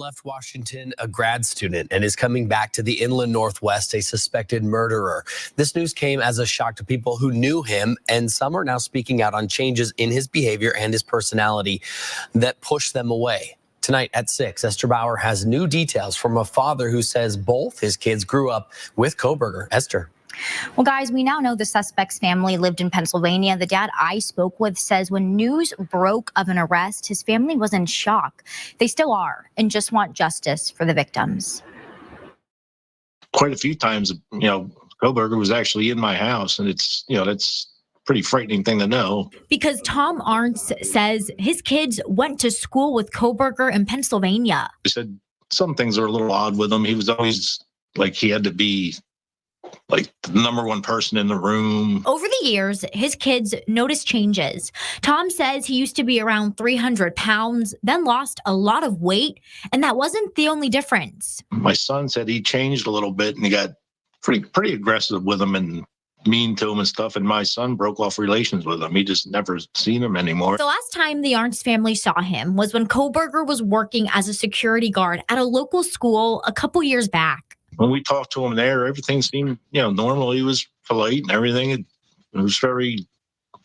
left Washington a grad student and is coming back to the inland Northwest, a suspected murderer. This news came as a shock to people who knew him, and some are now speaking out on changes in his behavior and his personality that push them away. Tonight at 6, Esther Bauer has new details from a father who says both his kids grew up with Kohberger. Esther. Well, guys, we now know the suspect's family lived in Pennsylvania. The dad I spoke with says when news broke of an arrest, his family was in shock. They still are, and just want justice for the victims. Quite a few times, Kohberger was actually in my house, and that's a pretty frightening thing to know. Because Tom Arntz says his kids went to school with Kohberger in Pennsylvania. He said some things are a little odd with him. He was always like he had to be like the number one person in the room. Over the years, his kids noticed changes. Tom says he used to be around 300 pounds, then lost a lot of weight, and that wasn't the only difference. My son said he changed a little bit, and he got pretty aggressive with him and mean to him and stuff, and my son broke off relations with him. He just never seen him anymore. The last time the Arntz family saw him was when Kohberger was working as a security guard at a local school a couple years back. When we talked to him there, everything seemed, normal. He was polite and everything. It was very,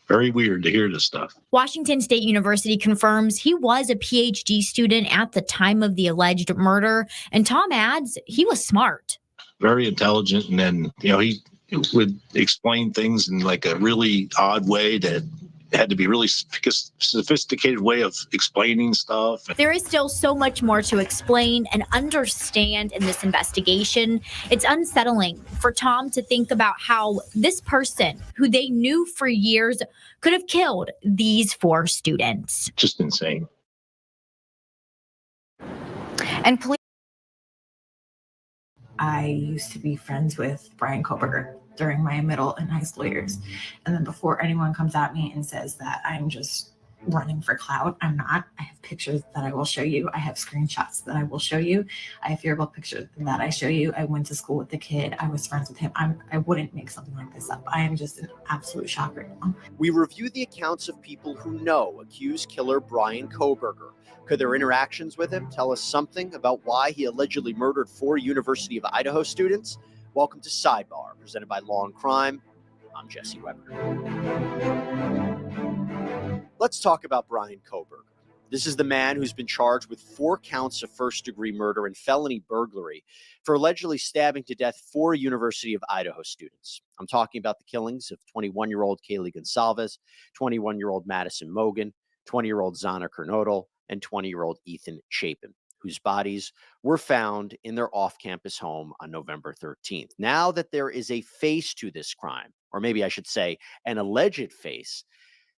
very weird to hear this stuff. Washington State University confirms he was a PhD student at the time of the alleged murder. And Tom adds he was smart. Very intelligent. And then, he would explain things in like a really odd way that had to be really sophisticated way of explaining stuff. There is still so much more to explain and understand in this investigation. It's unsettling for Tom to think about how this person, who they knew for years, could have killed these 4 students. Just insane. And police. I used to be friends with Brian Kohberger during my middle and high school years. And then before anyone comes at me and says that I'm just running for clout, I'm not. I have pictures that I will show you. I have screenshots that I will show you. I have yearbook pictures that I show you. I went to school with the kid. I was friends with him. I wouldn't make something like this up. I am just in absolute shock right now. We review the accounts of people who know accused killer Brian Kohberger. Could their interactions with him tell us something about why he allegedly murdered 4 University of Idaho students? Welcome to Sidebar, presented by Law and Crime. I'm Jesse Weber. Let's talk about Brian Kohberger. This is the man who's been charged with 4 counts of first-degree murder and felony burglary for allegedly stabbing to death 4 University of Idaho students. I'm talking about the killings of 21-year-old Kaylee Gonsalves, 21-year-old Madison Mogan, 20-year-old Zana Kernodle, and 20-year-old Ethan Chapin, whose bodies were found in their off-campus home on November 13th. Now that there is a face to this crime, or maybe I should say an alleged face,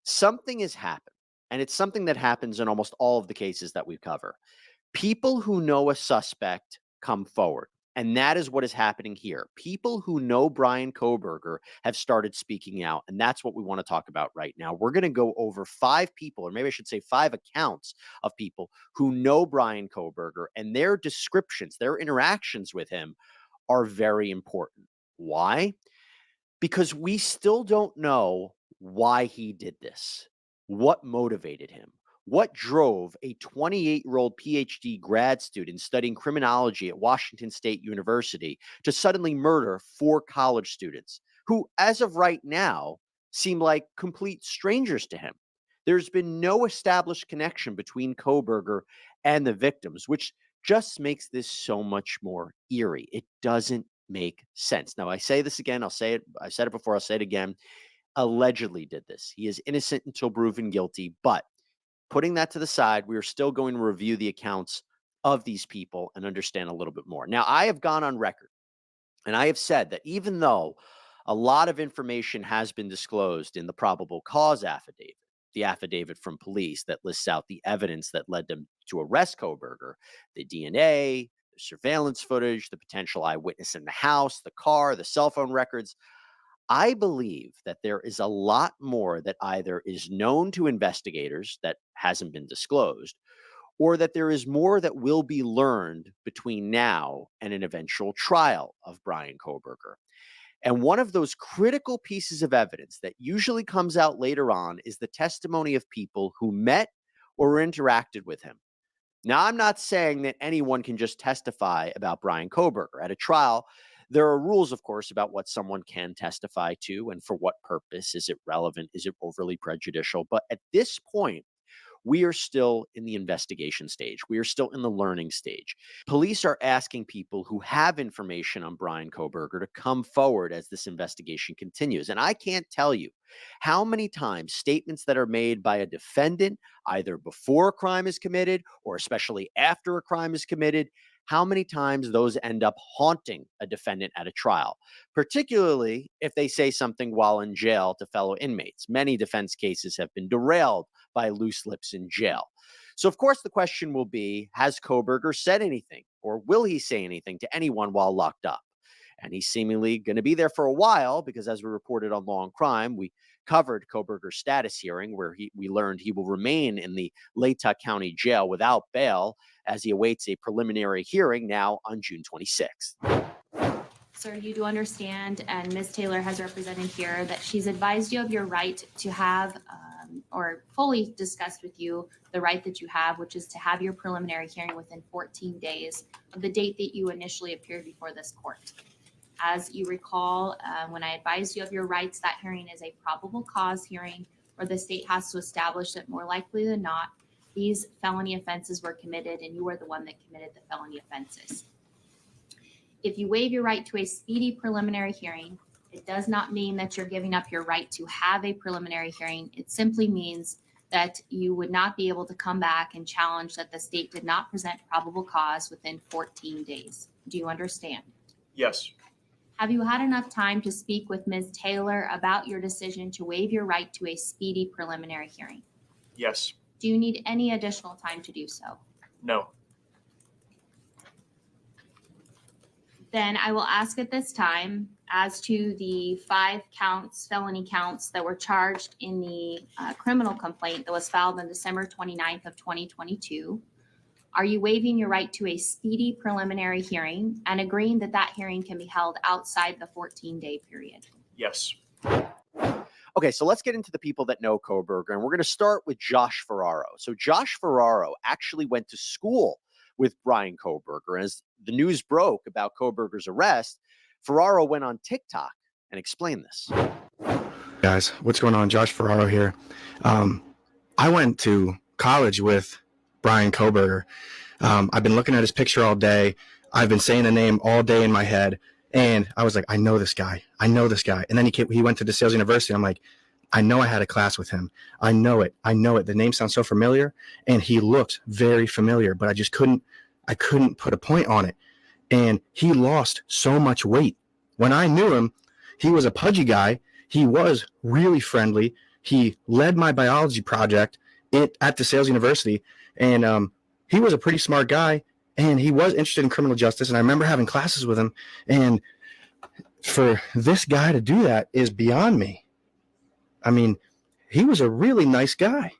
something has happened. And it's something that happens in almost all of the cases that we cover. People who know a suspect come forward. And that is what is happening here. People who know Brian Kohberger have started speaking out. And that's what we want to talk about right now. We're going to go over 5 people, or maybe I should say 5 accounts of people who know Brian Kohberger, and their descriptions, their interactions with him are very important. Why? Because we still don't know why he did this. What motivated him? What drove a 28-year-old PhD grad student studying criminology at Washington State University to suddenly murder 4 college students who, as of right now, seem like complete strangers to him? There's been no established connection between Kohberger and the victims, which just makes this so much more eerie. It doesn't make sense. Now, I say this again. I'll say it. I said it before. I'll say it again. Allegedly did this. He is innocent until proven guilty, but putting that to the side, we are still going to review the accounts of these people and understand a little bit more. Now, I have gone on record and I have said that even though a lot of information has been disclosed in the probable cause affidavit, the affidavit from police that lists out the evidence that led them to arrest Kohberger, the DNA, the surveillance footage, the potential eyewitness in the house, the car, the cell phone records, I believe that there is a lot more that either is known to investigators that hasn't been disclosed, or that there is more that will be learned between now and an eventual trial of Brian Kohberger. And one of those critical pieces of evidence that usually comes out later on is the testimony of people who met or interacted with him. Now, I'm not saying that anyone can just testify about Brian Kohberger. At a trial, there are rules, of course, about what someone can testify to and for what purpose. Is it relevant? Is it overly prejudicial? But at this point, we are still in the investigation stage. We are still in the learning stage. Police are asking people who have information on Brian Kohberger to come forward as this investigation continues. And I can't tell you how many times statements that are made by a defendant, either before a crime is committed or especially after a crime is committed, how many times those end up haunting a defendant at a trial, particularly if they say something while in jail to fellow inmates. Many defense cases have been derailed by loose lips in jail. So, of course, the question will be, has Kohberger said anything, or will he say anything to anyone while locked up? And he's seemingly going to be there for a while because, as we reported on Law and Crime, we covered Kohberger's status hearing where we learned he will remain in the Latah County Jail without bail as he awaits a preliminary hearing now on June 26th. Sir, you do understand, and Ms. Taylor has represented here, that she's advised you of your right to have or fully discussed with you the right that you have, which is to have your preliminary hearing within 14 days of the date that you initially appeared before this court. As you recall, when I advised you of your rights, that hearing is a probable cause hearing where the state has to establish that more likely than not, these felony offenses were committed and you are the one that committed the felony offenses. If you waive your right to a speedy preliminary hearing, it does not mean that you're giving up your right to have a preliminary hearing. It simply means that you would not be able to come back and challenge that the state did not present probable cause within 14 days. Do you understand? Yes. Have you had enough time to speak with Ms. Taylor about your decision to waive your right to a speedy preliminary hearing? Yes. Do you need any additional time to do so? No. Then I will ask at this time, as to the 5 counts, felony counts that were charged in the criminal complaint that was filed on December 29th of 2022, are you waiving your right to a speedy preliminary hearing and agreeing that that hearing can be held outside the 14-day period? Yes. Okay, so let's get into the people that know Kohberger, and we're going to start with Josh Ferraro. So Josh Ferraro actually went to school with Brian Kohberger. As the news broke about Kohberger's arrest, Ferraro went on TikTok and explained this. Guys, what's going on? Josh Ferraro here. I went to college with Brian Kohberger. I've been looking at his picture all day. I've been saying the name all day in my head. And I was like, I know this guy. I know this guy. And then he went to DeSales University. I'm like, I know I had a class with him. I know it. The name sounds so familiar. And he looked very familiar, but I couldn't put a point on it. And he lost so much weight. When I knew him, he was a pudgy guy. He was really friendly. He led my biology project at DeSales University. And he was a pretty smart guy. And he was interested in criminal justice. And I remember having classes with him. And for this guy to do that is beyond me. I mean, he was a really nice guy.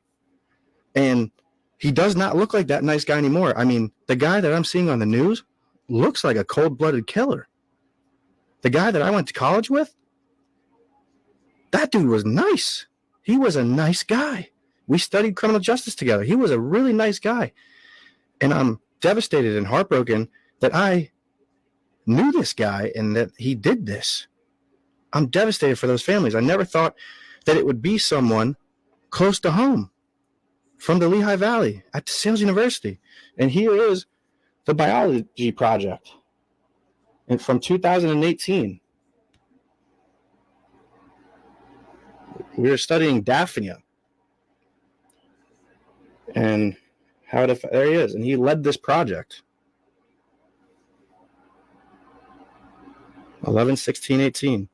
And he does not look like that nice guy anymore. I mean, the guy that I'm seeing on the news looks like a cold-blooded killer. The guy that I went to college with, that dude was nice. He was a nice guy. We studied criminal justice together. He was a really nice guy. And I'm devastated and heartbroken that I knew this guy and that he did this. I'm devastated for those families. I never thought that it would be someone close to home from the Lehigh Valley at DeSales University. And here is the biology project and from 2018. We were studying Daphnia. And there he is. And he led this project. 11/16/18.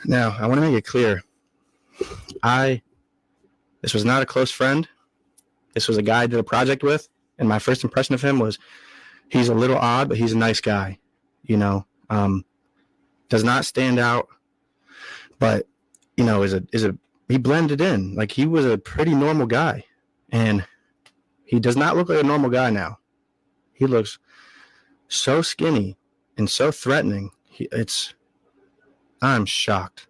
Now, I want to make it clear. This was not a close friend. This was a guy I did a project with. And my first impression of him was he's a little odd, but he's a nice guy. You know, does not stand out, but, you know, he blended in. Like, he was a pretty normal guy. And he does not look like a normal guy now. He looks so skinny and so threatening. I'm shocked.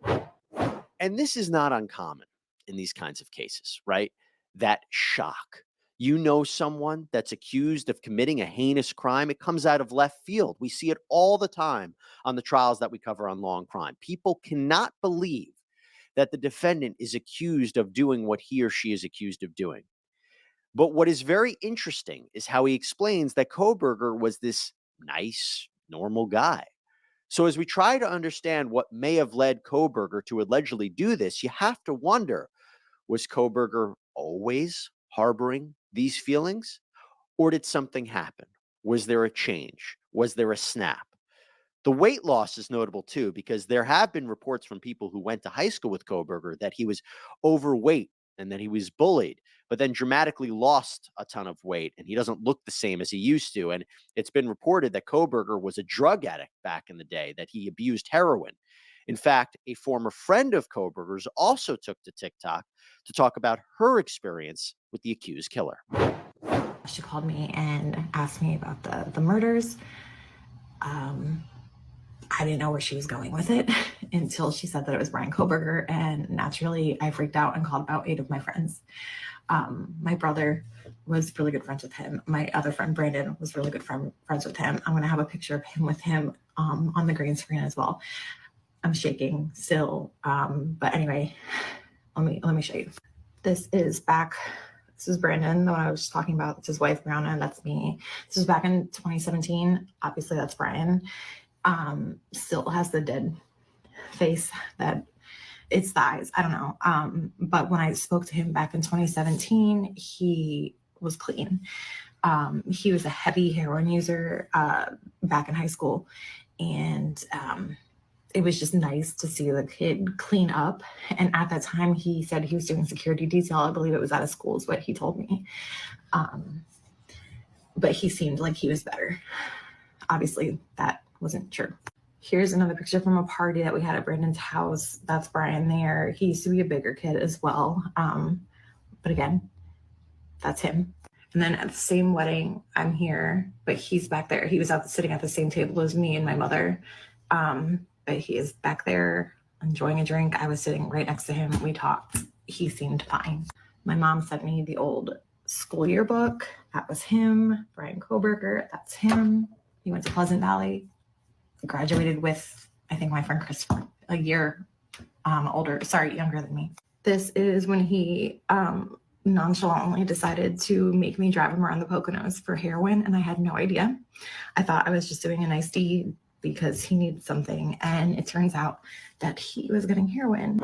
And this is not uncommon in these kinds of cases, right? That shock. You know someone that's accused of committing a heinous crime, it comes out of left field. We see it all the time on the trials that we cover on Law and Crime. People cannot believe that the defendant is accused of doing what he or she is accused of doing. But what is very interesting is how he explains that Kohberger was this nice, normal guy. So as we try to understand what may have led Kohberger to allegedly do this, you have to wonder, was Kohberger always harboring these feelings? Or did something happen? Was there a change? Was there a snap? The weight loss is notable too, because there have been reports from people who went to high school with Kohberger that he was overweight and that he was bullied, but then dramatically lost a ton of weight and he doesn't look the same as he used to. And it's been reported that Kohberger was a drug addict back in the day, that he abused heroin. In fact, a former friend of Kohberger's also took to TikTok to talk about her experience with the accused killer. She called me and asked me about the murders. I didn't know where she was going with it until she said that it was Brian Kohberger, and naturally I freaked out and called about 8 of my friends. My brother was really good friends with him. My other friend, Brandon, was really good friends with him. I'm going to have a picture of him with him on the green screen as well. I'm shaking still. But anyway, let me show you. This is Brandon, the one I was just talking about. It's his wife, Brianna, and that's me. This was back in 2017. Obviously, that's Brian. Still has the dead face, that it's the eyes. I don't know. But when I spoke to him back in 2017, he was clean. He was a heavy heroin user back in high school. And it was just nice to see the kid clean up. And at that time, he said he was doing security detail. I believe it was out of school is what he told me. But he seemed like he was better. Obviously, that wasn't true. Here's another picture from a party that we had at Brandon's house. That's Brian there. He used to be a bigger kid as well. But again, that's him. And then at the same wedding, I'm here, but he's back there. He was sitting at the same table as me and my mother. But he is back there enjoying a drink. I was sitting right next to him. We talked. He seemed fine. My mom sent me the old school yearbook. That was him. Brian Kohberger, that's him. He went to Pleasant Valley. Graduated with, I think, my friend Christopher, a year younger than me. This is when he nonchalantly decided to make me drive him around the Poconos for heroin, and I had no idea. I thought I was just doing a nice deed because he needed something, and it turns out that he was getting heroin.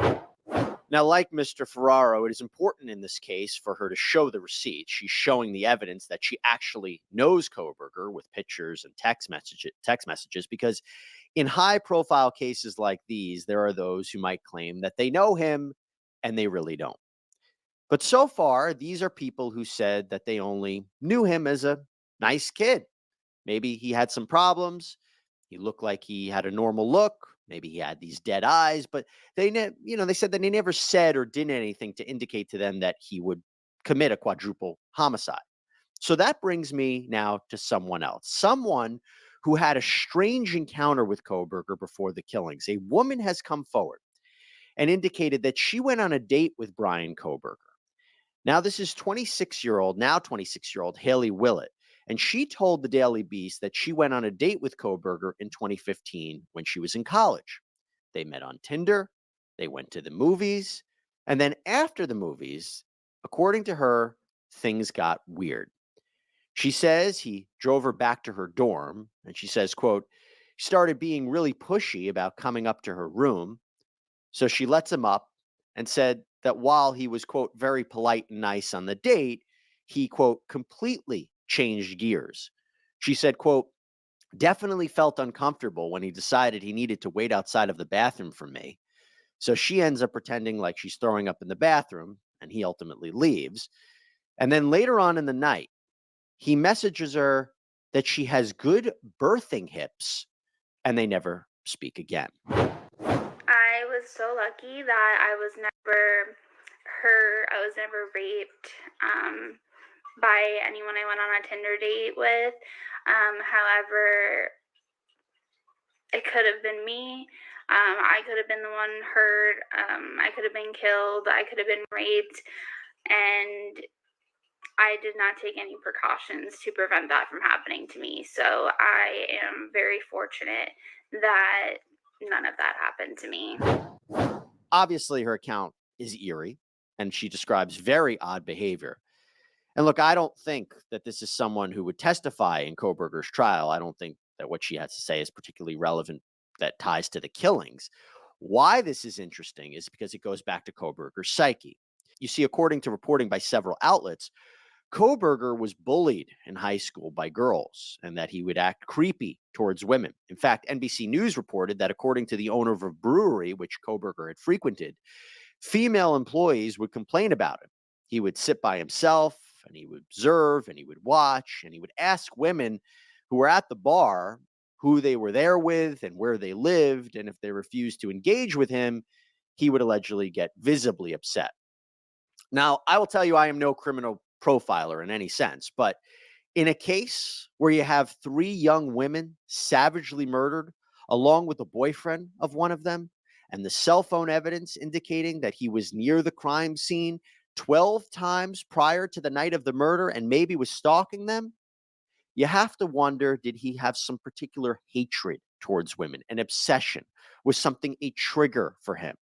Now, like Mr. Ferraro, it is important in this case for her to show the receipt. She's showing the evidence that she actually knows Kohberger with pictures and text messages, because in high-profile cases like these, there are those who might claim that they know him and they really don't. But so far, these are people who said that they only knew him as a nice kid. Maybe he had some problems. He looked like he had a normal look. Maybe he had these dead eyes, but they said that he never said or did anything to indicate to them that he would commit a quadruple homicide. So that brings me now to someone else, someone who had a strange encounter with Kohberger before the killings. A woman has come forward and indicated that she went on a date with Brian Kohberger. Now, this is 26-year-old Haley Willett. And she told the Daily Beast that she went on a date with Kohberger in 2015 when she was in college. They met on Tinder, they went to the movies, and then after the movies, according to her, things got weird. She says he drove her back to her dorm, and she says, quote, he started being really pushy about coming up to her room. So she lets him up and said that while he was, quote, very polite and nice on the date, he, quote, completely changed gears. She said, quote, definitely felt uncomfortable when he decided he needed to wait outside of the bathroom for me. So she ends up pretending like she's throwing up in the bathroom, and he ultimately leaves. And then later on in the night, he messages her that she has good birthing hips, and they never speak again. I was so lucky that I was never hurt. I was never raped by anyone I went on a Tinder date with. However, it could have been me. I could have been the one hurt. I could have been killed. I could have been raped. And I did not take any precautions to prevent that from happening to me. So I am very fortunate that none of that happened to me. Obviously, her account is eerie, and she describes very odd behavior. And look, I don't think that this is someone who would testify in Kohberger's trial. I don't think that what she has to say is particularly relevant that ties to the killings. Why this is interesting is because it goes back to Kohberger's psyche. You see, according to reporting by several outlets, Kohberger was bullied in high school by girls and that he would act creepy towards women. In fact, NBC News reported that according to the owner of a brewery, which Kohberger had frequented, female employees would complain about him. He would sit by himself and he would observe and he would watch and he would ask women who were at the bar who they were there with and where they lived. And if they refused to engage with him, he would allegedly get visibly upset. Now, I will tell you, I am no criminal profiler in any sense, but in a case where you have 3 young women savagely murdered, along with the boyfriend of one of them, and the cell phone evidence indicating that he was near the crime scene 12 times prior to the night of the murder and maybe was stalking them, you have to wonder, did he have some particular hatred towards women, an obsession? Was something a trigger for him?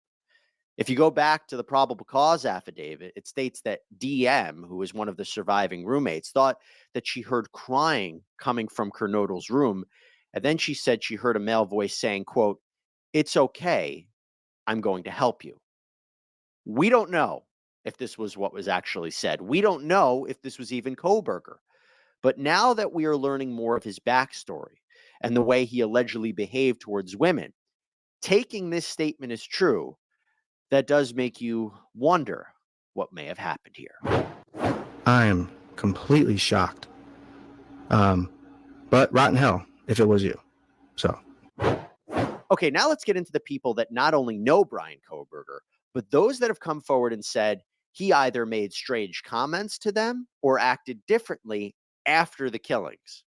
If you go back to the probable cause affidavit, it states that DM, who was one of the surviving roommates, thought that she heard crying coming from Kernodle's room. And then she said she heard a male voice saying, quote, "It's okay. I'm going to help you." We don't know if this was what was actually said. We don't know if this was even Kohberger. But now that we are learning more of his backstory and the way he allegedly behaved towards women, taking this statement as true, that does make you wonder what may have happened here. I am completely shocked. But rotten hell if it was you. So. Okay, now let's get into the people that not only know Bryan Kohberger, but those that have come forward and said he either made strange comments to them or acted differently after the killings.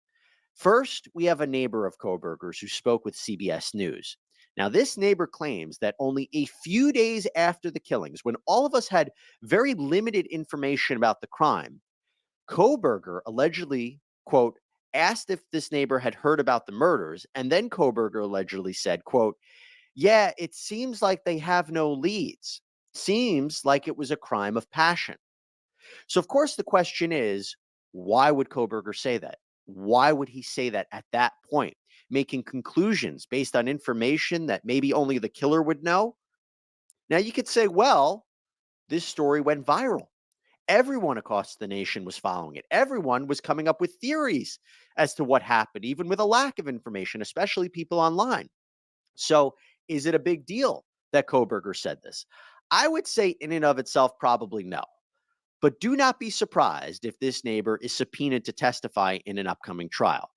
First, we have a neighbor of Kohberger's who spoke with CBS News. Now, this neighbor claims that only a few days after the killings, when all of us had very limited information about the crime, Kohberger allegedly, quote, asked if this neighbor had heard about the murders, and then Kohberger allegedly said, quote, "Yeah, it seems like they have no leads. Seems like it was a crime of passion." So, of course, the question is, why would Kohberger say that? Why would he say that at that point, making conclusions based on information that maybe only the killer would know? Now, you could say, well, this story went viral. Everyone across the nation was following it. Everyone was coming up with theories as to what happened, even with a lack of information, especially people online. So, is it a big deal that Kohberger said this? I would say in and of itself, probably no. But do not be surprised if this neighbor is subpoenaed to testify in an upcoming trial.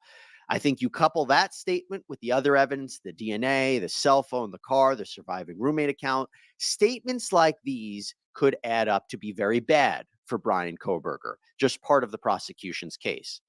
I think you couple that statement with the other evidence, the DNA, the cell phone, the car, the surviving roommate account. Statements like these could add up to be very bad for Bryan Kohberger, just part of the prosecution's case.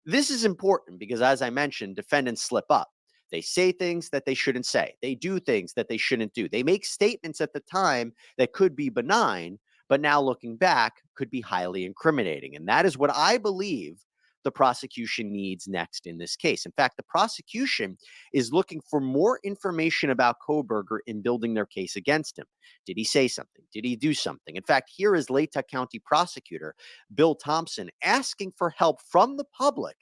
This is important because, as I mentioned, defendants slip up. They say things that they shouldn't say. They do things that they shouldn't do. They make statements at the time that could be benign, but now looking back could be highly incriminating. And that is what I believe the prosecution needs next in this case. In fact, the prosecution is looking for more information about Kohberger in building their case against him. Did he say something? Did he do something? In fact, here is Latah County Prosecutor Bill Thompson asking for help from the public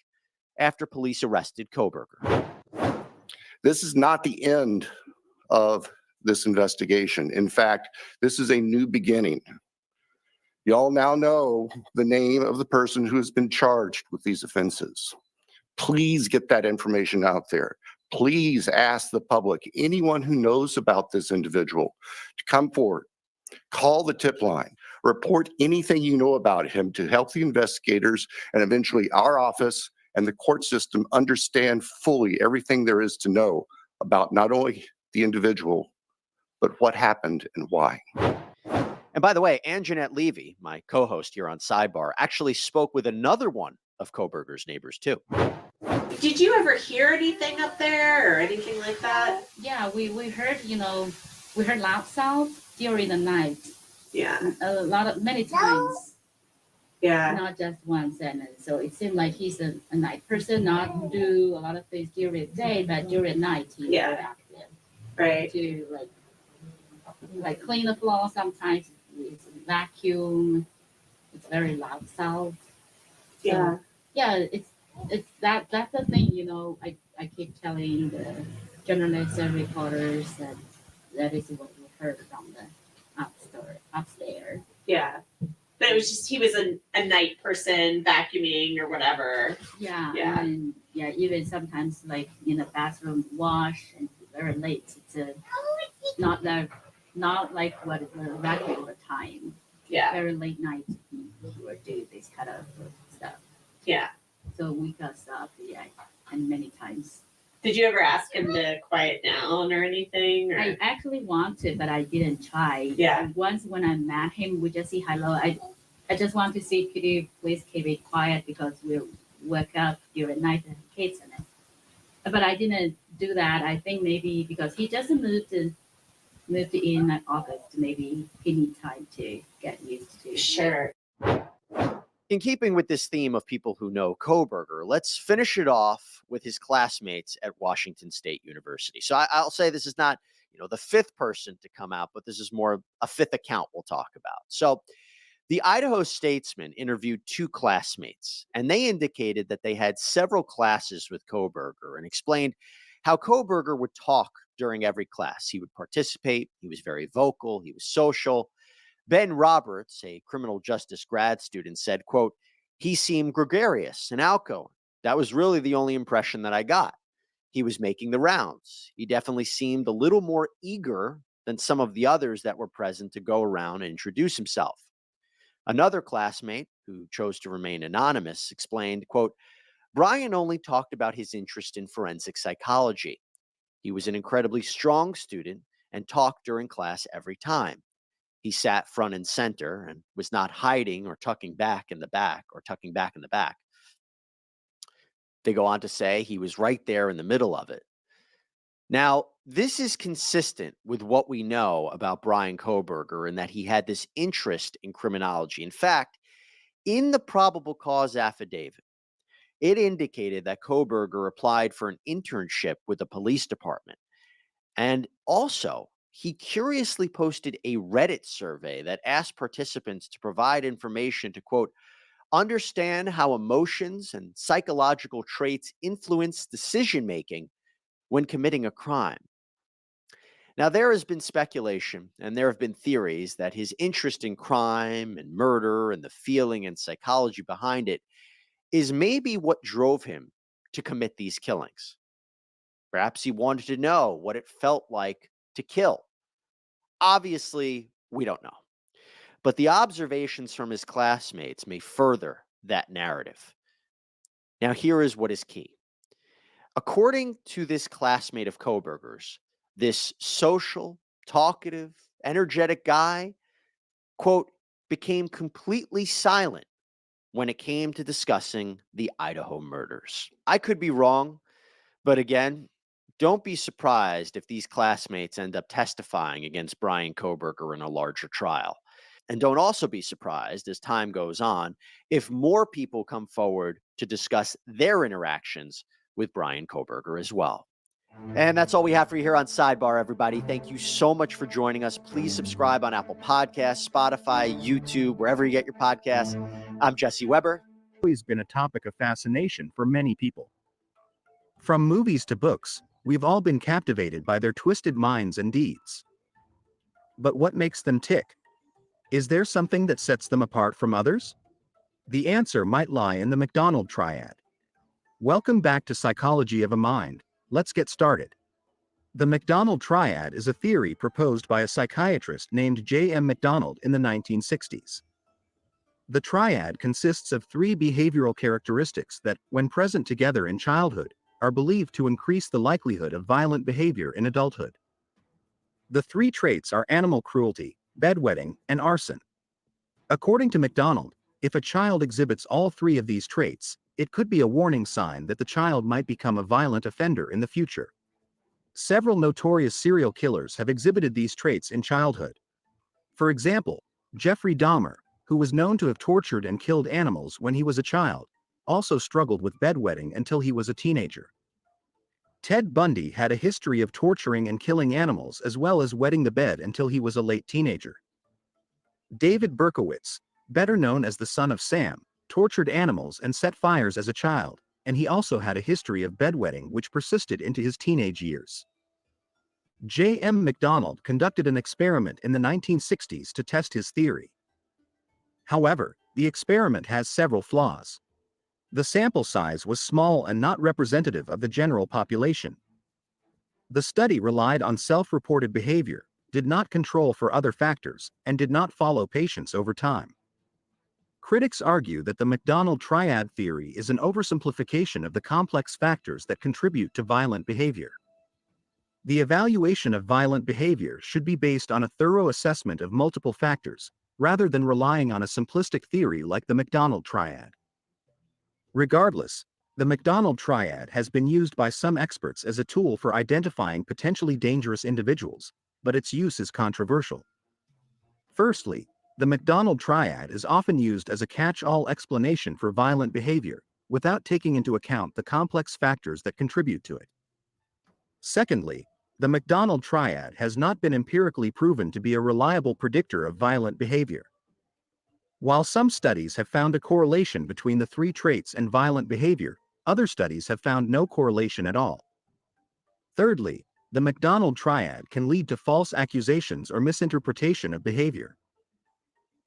after police arrested Kohberger. This is not the end of this investigation. In fact, this is a new beginning. Y'all now know the name of the person who has been charged with these offenses. Please get that information out there. Please ask the public, anyone who knows about this individual, to come forward. Call the tip line. Report anything you know about him to help the investigators and eventually our office and the court system understand fully everything there is to know about not only the individual, but what happened and why. And by the way, Ann Jeanette Levy, my co-host here on Sidebar, actually spoke with another one of Koberger's neighbors too. Did you ever hear anything up there or anything like that? Yeah, we heard, we heard loud sounds during the night. Yeah. Many times. Yeah. Not just once. And so it seemed like he's a night person, not do a lot of things during the day, but during night he's very active. Right. To like clean the floor sometimes with vacuum. It's very loud sound. Yeah. So, yeah, it's that's the thing, I keep telling the journalists and reporters that is what we heard from the upstairs. Yeah. But it was just, he was a night person vacuuming or whatever. Yeah. Yeah. And even sometimes like in the bathroom wash and very late. It's not like what is the regular time. Yeah. Very late night he would do this kind of stuff. Yeah. So we got stuff, and many times. Did you ever ask him to quiet down or anything? Or? I actually wanted, but I didn't try. Yeah. And once when I met him, we just say hello. I just want to say, could you please keep it quiet because we wake up during night and kids and it. But I didn't do that. I think maybe because he just moved in August, maybe he needs time to get used to. Sure. In keeping with this theme of people who know Koberger, let's finish it off with his classmates at Washington State University. So I'll say this is not, the fifth person to come out, but this is more a fifth account we'll talk about. So the Idaho Statesman interviewed two classmates, and they indicated that they had several classes with Koberger and explained how Koberger would talk during every class. He would participate. He was very vocal. He was social. Ben Roberts, a criminal justice grad student, said, quote, "He seemed gregarious and outgoing. That was really the only impression that I got. He was making the rounds. He definitely seemed a little more eager than some of the others that were present to go around and introduce himself." Another classmate, who chose to remain anonymous, explained, quote, "Brian only talked about his interest in forensic psychology. He was an incredibly strong student and talked during class every time. He sat front and center and was not hiding or tucking back in the back. They go on to say he was right there in the middle of it. Now, this is consistent with what we know about Brian Koberger and that he had this interest in criminology. In fact, in the probable cause affidavit, it indicated that Koberger applied for an internship with the police department. And also, he curiously posted a Reddit survey that asked participants to provide information to, quote, "understand how emotions and psychological traits influence decision-making when committing a crime." Now, there has been speculation and there have been theories that his interest in crime and murder and the feeling and psychology behind it is maybe what drove him to commit these killings. Perhaps he wanted to know what it felt like to kill. Obviously, we don't know. But the observations from his classmates may further that narrative. Now, here is what is key. According to this classmate of Koberger's, this social, talkative, energetic guy, quote, became completely silent when it came to discussing the Idaho murders. I could be wrong, but again, don't be surprised if these classmates end up testifying against Brian Koberger in a larger trial. And don't also be surprised as time goes on if more people come forward to discuss their interactions with Brian Koberger as well. And that's all we have for you here on Sidebar, everybody. Thank you so much for joining us. Please subscribe on Apple Podcasts, Spotify, YouTube, wherever you get your podcasts. I'm Jesse Weber. Always been a topic of fascination for many people. From movies to books, we've all been captivated by their twisted minds and deeds. But what makes them tick? Is there something that sets them apart from others? The answer might lie in the Macdonald Triad. Welcome back to Psychology of a Mind. Let's get started. The Macdonald Triad is a theory proposed by a psychiatrist named J.M. Macdonald in the 1960s. The triad consists of 3 behavioral characteristics that, when present together in childhood, are believed to increase the likelihood of violent behavior in adulthood. The 3 traits are animal cruelty, bedwetting, and arson. According to Macdonald, if a child exhibits all 3 of these traits, it could be a warning sign that the child might become a violent offender in the future. Several notorious serial killers have exhibited these traits in childhood. For example, Jeffrey Dahmer, who was known to have tortured and killed animals when he was a child, also struggled with bedwetting until he was a teenager. Ted Bundy had a history of torturing and killing animals as well as wetting the bed until he was a late teenager. David Berkowitz, better known as the son of Sam, tortured animals and set fires as a child, and he also had a history of bedwetting which persisted into his teenage years. J.M. Macdonald conducted an experiment in the 1960s to test his theory. However, the experiment has several flaws. The sample size was small and not representative of the general population. The study relied on self-reported behavior, did not control for other factors, and did not follow patients over time. Critics argue that the Macdonald Triad theory is an oversimplification of the complex factors that contribute to violent behavior. The evaluation of violent behavior should be based on a thorough assessment of multiple factors, rather than relying on a simplistic theory like the Macdonald Triad. Regardless, the Macdonald Triad has been used by some experts as a tool for identifying potentially dangerous individuals, but its use is controversial. Firstly, the Macdonald Triad is often used as a catch-all explanation for violent behavior, without taking into account the complex factors that contribute to it. Secondly, the Macdonald Triad has not been empirically proven to be a reliable predictor of violent behavior. While some studies have found a correlation between the three traits and violent behavior, other studies have found no correlation at all. Thirdly, the Macdonald Triad can lead to false accusations or misinterpretation of behavior.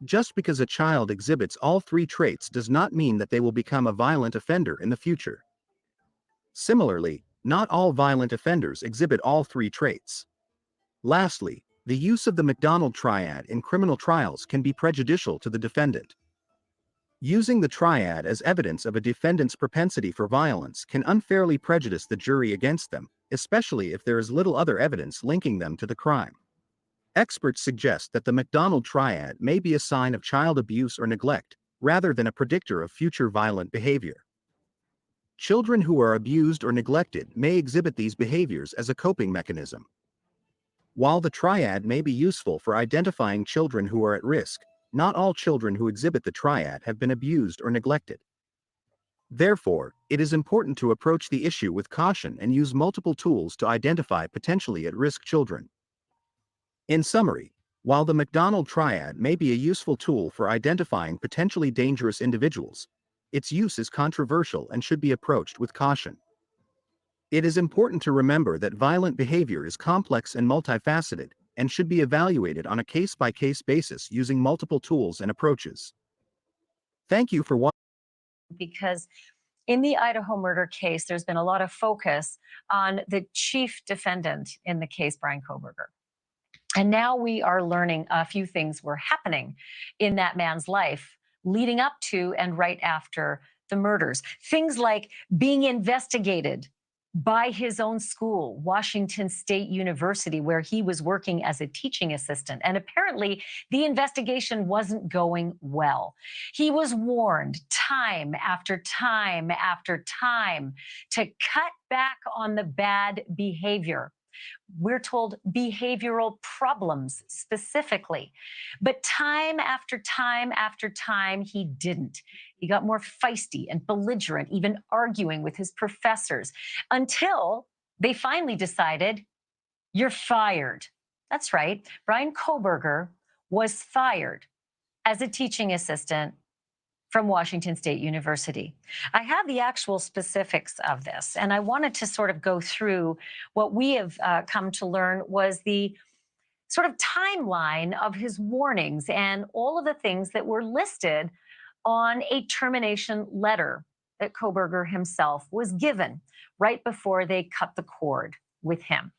Just because a child exhibits all three traits does not mean that they will become a violent offender in the future. Similarly, not all violent offenders exhibit all three traits. Lastly, the use of the Macdonald Triad in criminal trials can be prejudicial to the defendant. Using the triad as evidence of a defendant's propensity for violence can unfairly prejudice the jury against them, especially if there is little other evidence linking them to the crime. Experts suggest that the Macdonald Triad may be a sign of child abuse or neglect, rather than a predictor of future violent behavior. Children who are abused or neglected may exhibit these behaviors as a coping mechanism. While the triad may be useful for identifying children who are at risk, not all children who exhibit the triad have been abused or neglected. Therefore, it is important to approach the issue with caution and use multiple tools to identify potentially at-risk children. In summary, while the Macdonald Triad may be a useful tool for identifying potentially dangerous individuals, its use is controversial and should be approached with caution. It is important to remember that violent behavior is complex and multifaceted, and should be evaluated on a case-by-case basis using multiple tools and approaches. Thank you for watching. Because in the Idaho murder case, there's been a lot of focus on the chief defendant in the case, Brian Kohberger. And now we are learning a few things were happening in that man's life leading up to and right after the murders. Things like being investigated by his own school, Washington State University, where he was working as a teaching assistant. And apparently the investigation wasn't going well. He was warned time after time after time to cut back on the bad behavior. We're told behavioral problems specifically. But time after time after time, he didn't. He got more feisty and belligerent, even arguing with his professors, until they finally decided, you're fired. That's right. Brian Kohberger was fired as a teaching assistant from Washington State University. I have the actual specifics of this, and I wanted to sort of go through what we have come to learn was the sort of timeline of his warnings and all of the things that were listed on a termination letter that Kohberger himself was given right before they cut the cord with him.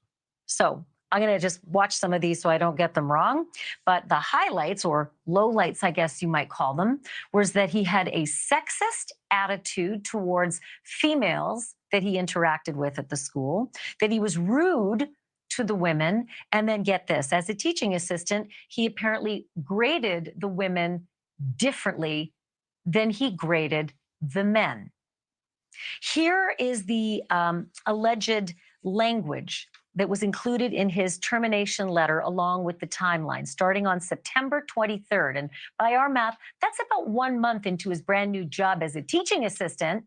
So I'm going to just watch some of these so I don't get them wrong. But the highlights, or lowlights, I guess you might call them, was that he had a sexist attitude towards females that he interacted with at the school, that he was rude to the women, and then get this, as a teaching assistant, he apparently graded the women differently than he graded the men. Here is the alleged language that was included in his termination letter along with the timeline starting on September 23rd. And by our math, that's about 1 month into his brand new job as a teaching assistant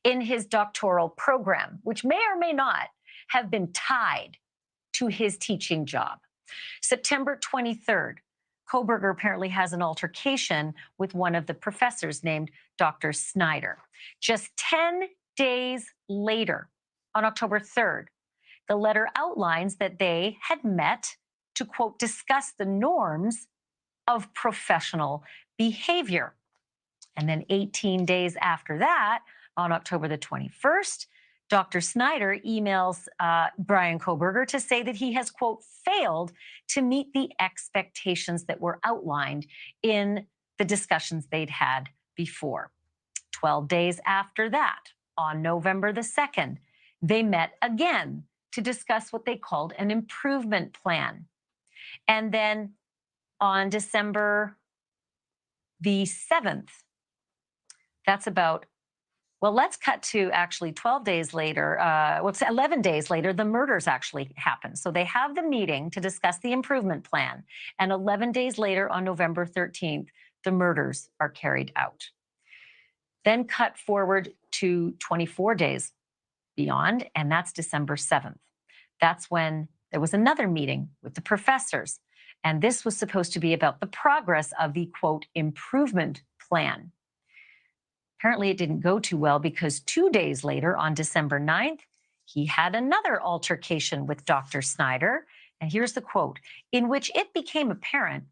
in his doctoral program, which may or may not have been tied to his teaching job. September 23rd, Koberger apparently has an altercation with one of the professors named Dr. Snyder. Just 10 days later, on October 3rd, the letter outlines that they had met to, quote, discuss the norms of professional behavior. And then 18 days after that, on October the 21st, Dr. Snyder emails Brian Koberger to say that he has, quote, failed to meet the expectations that were outlined in the discussions they'd had before. 12 days after that, on November the 2nd, they met again to discuss what they called an improvement plan. And then on December the 7th, that's about, well, let's cut to actually 12 days later, 11 days later, the murders actually happen. So they have the meeting to discuss the improvement plan. And 11 days later, on November 13th, the murders are carried out. Then cut forward to 24 days beyond, and that's December 7th. That's when there was another meeting with the professors. And this was supposed to be about the progress of the, quote, improvement plan. Apparently, it didn't go too well because 2 days later, on December 9th, he had another altercation with Dr. Snyder. And here's the quote, in which it became apparent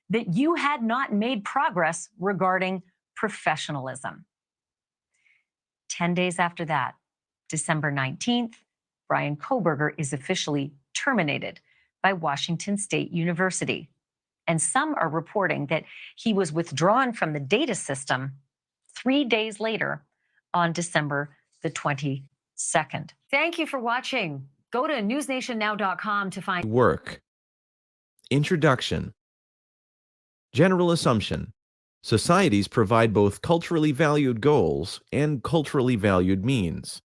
that you had not made progress regarding professionalism. 10 days after that, December 19th, Brian Koberger is officially terminated by Washington State University. And some are reporting that he was withdrawn from the data system 3 days later on December the 22nd. Thank you for watching. Go to newsnationnow.com to find work. Introduction. General assumption. Societies provide both culturally valued goals and culturally valued means.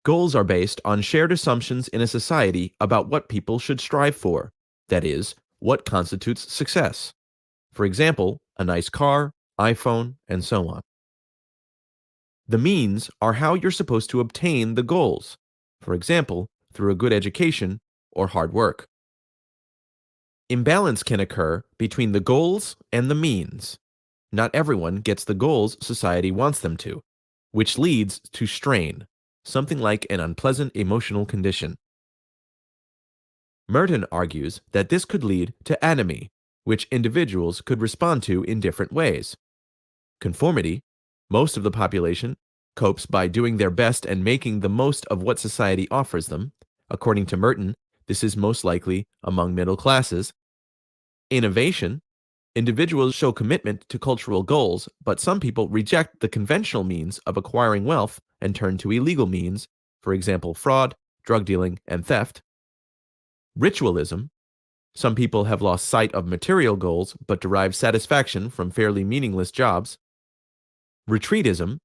Goals are based on shared assumptions in a society about what people should strive for, that is, what constitutes success. For example, a nice car, iPhone, and so on. The means are how you're supposed to obtain the goals, for example, through a good education or hard work. Imbalance can occur between the goals and the means. Not everyone gets the goals society wants them to, which leads to strain, something like an unpleasant emotional condition. Merton argues that this could lead to anomie, which individuals could respond to in different ways. Conformity, most of the population copes by doing their best and making the most of what society offers them. According to Merton, this is most likely among middle classes. Innovation, individuals show commitment to cultural goals, but some people reject the conventional means of acquiring wealth and turn to illegal means, for example, fraud, drug dealing, and theft. Ritualism, some people have lost sight of material goals but derive satisfaction from fairly meaningless jobs. Retreatism,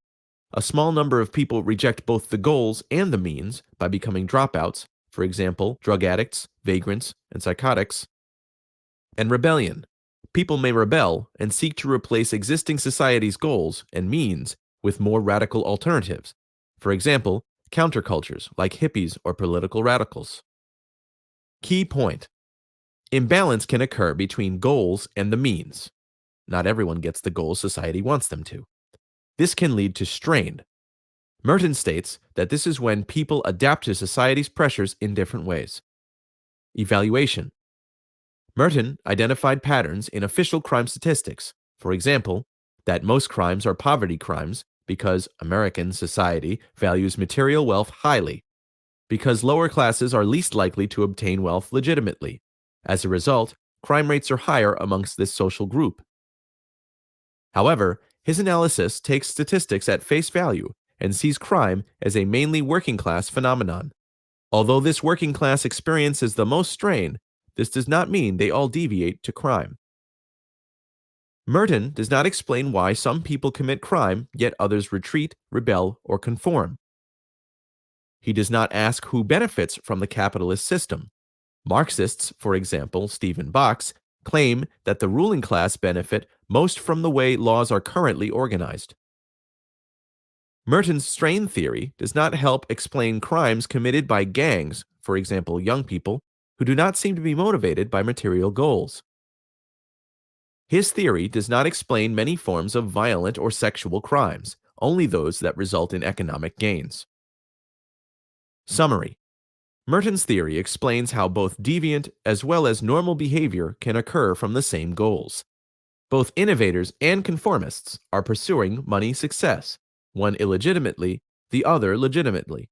a small number of people reject both the goals and the means by becoming dropouts, for example, drug addicts, vagrants, and psychotics. And rebellion, people may rebel and seek to replace existing society's goals and means with more radical alternatives, for example, countercultures like hippies or political radicals. Key point. Imbalance can occur between goals and the means. Not everyone gets the goals society wants them to. This can lead to strain. Merton states that this is when people adapt to society's pressures in different ways. Evaluation. Merton identified patterns in official crime statistics, for example, that most crimes are poverty crimes because American society values material wealth highly, because lower classes are least likely to obtain wealth legitimately. As a result, crime rates are higher amongst this social group. However, his analysis takes statistics at face value and sees crime as a mainly working class phenomenon. Although this working class experiences the most strain, this does not mean they all deviate to crime. Merton does not explain why some people commit crime, yet others retreat, rebel, or conform. He does not ask who benefits from the capitalist system. Marxists, for example, Stephen Box, claim that the ruling class benefit most from the way laws are currently organized. Merton's strain theory does not help explain crimes committed by gangs, for example, young people, who do not seem to be motivated by material goals. His theory does not explain many forms of violent or sexual crimes, only those that result in economic gains. Summary: Merton's theory explains how both deviant as well as normal behavior can occur from the same goals. Both innovators and conformists are pursuing money success, one illegitimately, the other legitimately.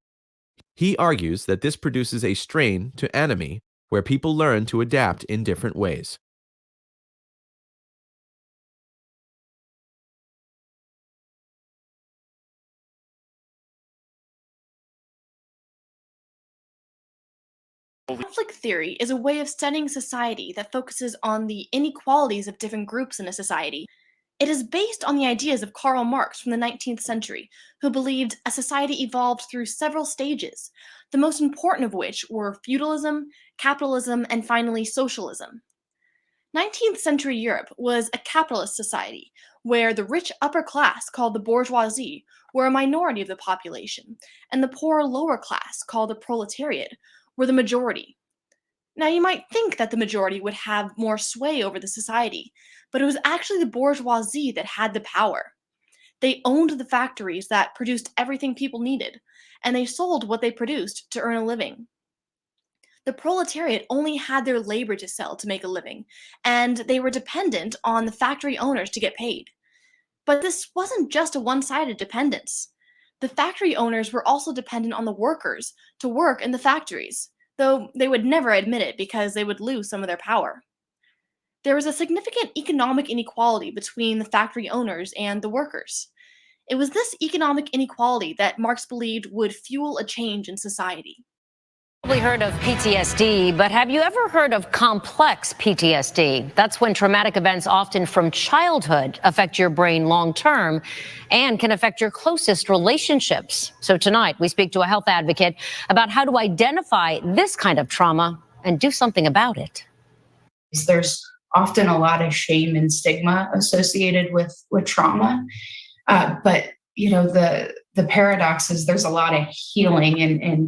He argues that this produces a strain to anomie where people learn to adapt in different ways. Conflict theory is a way of studying society that focuses on the inequalities of different groups in a society. It is based on the ideas of Karl Marx from the 19th century, who believed a society evolved through several stages, the most important of which were feudalism, capitalism, and finally socialism. 19th century Europe was a capitalist society, where the rich upper class, called the bourgeoisie, were a minority of the population, and the poor lower class, called the proletariat, were the majority. Now, you might think that the majority would have more sway over the society, but it was actually the bourgeoisie that had the power. They owned the factories that produced everything people needed, and they sold what they produced to earn a living. The proletariat only had their labor to sell to make a living, and they were dependent on the factory owners to get paid. But this wasn't just a one-sided dependence. The factory owners were also dependent on the workers to work in the factories, though they would never admit it because they would lose some of their power. There was a significant economic inequality between the factory owners and the workers. It was this economic inequality that Marx believed would fuel a change in society. Probably heard of PTSD, but have you ever heard of complex PTSD? That's when traumatic events, often from childhood, affect your brain long term and can affect your closest relationships. So tonight, we speak to a health advocate about how to identify this kind of trauma and do something about it. There's often a lot of shame and stigma associated with trauma, but you know, the paradox is there's a lot of healing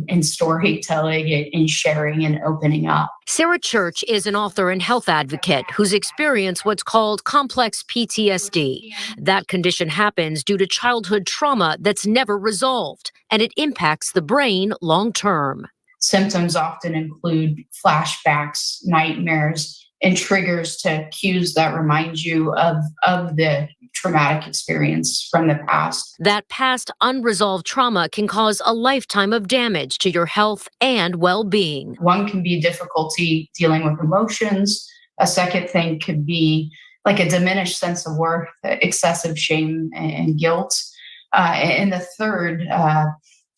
and storytelling and sharing and opening up. Sarah Church is an author and health advocate who's experienced what's called complex PTSD. That condition happens due to childhood trauma that's never resolved, and it impacts the brain long term. Symptoms often include flashbacks, nightmares, and triggers to cues that remind you of the traumatic experience from the past. That past unresolved trauma can cause a lifetime of damage to your health and well-being. One can be difficulty dealing with emotions. A second thing could be like a diminished sense of worth, excessive shame and guilt. And the third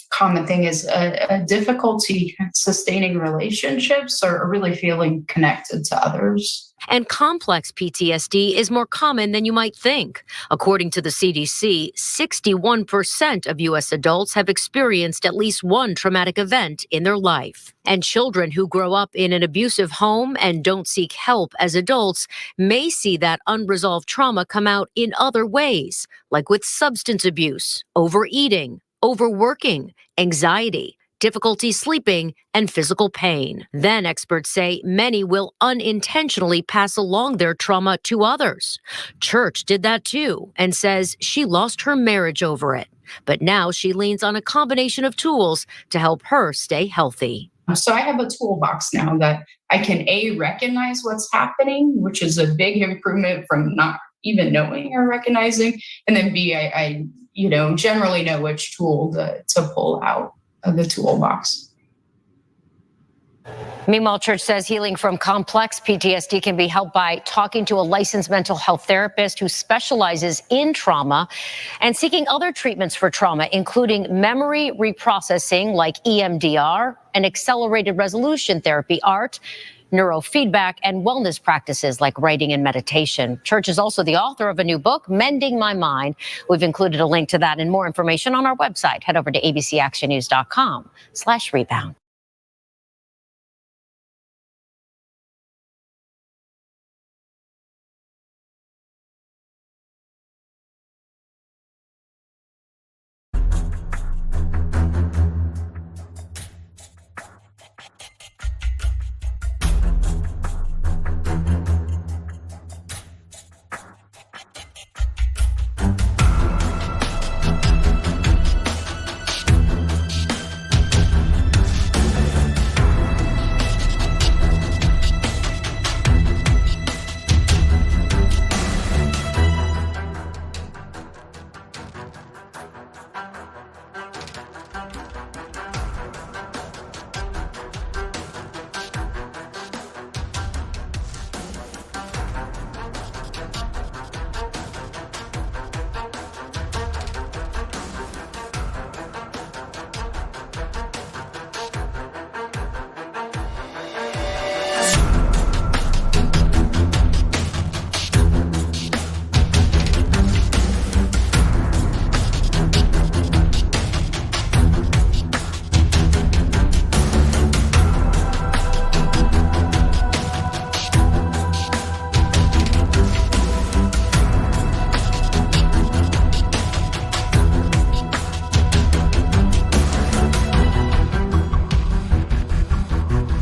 common thing is a difficulty sustaining relationships or really feeling connected to others. And complex PTSD is more common than you might think. According to the CDC, 61% of U.S. adults have experienced at least one traumatic event in their life. And children who grow up in an abusive home and don't seek help as adults may see that unresolved trauma come out in other ways, like with substance abuse, overeating, overworking, anxiety, difficulty sleeping, and physical pain. Then experts say many will unintentionally pass along their trauma to others. Church did that too and says she lost her marriage over it. But now she leans on a combination of tools to help her stay healthy. So I have a toolbox now that I can A, recognize what's happening, which is a big improvement from not even knowing or recognizing. And then B, I generally know which tool to pull out of the toolbox. Meanwhile, Church says healing from complex PTSD can be helped by talking to a licensed mental health therapist who specializes in trauma and seeking other treatments for trauma, including memory reprocessing like EMDR and accelerated resolution therapy, ART. neurofeedback, and wellness practices like writing and meditation. Church is also the author of a new book, Mending My Mind. We've included a link to that and more information on our website. Head over to abcactionnews.com/rebound.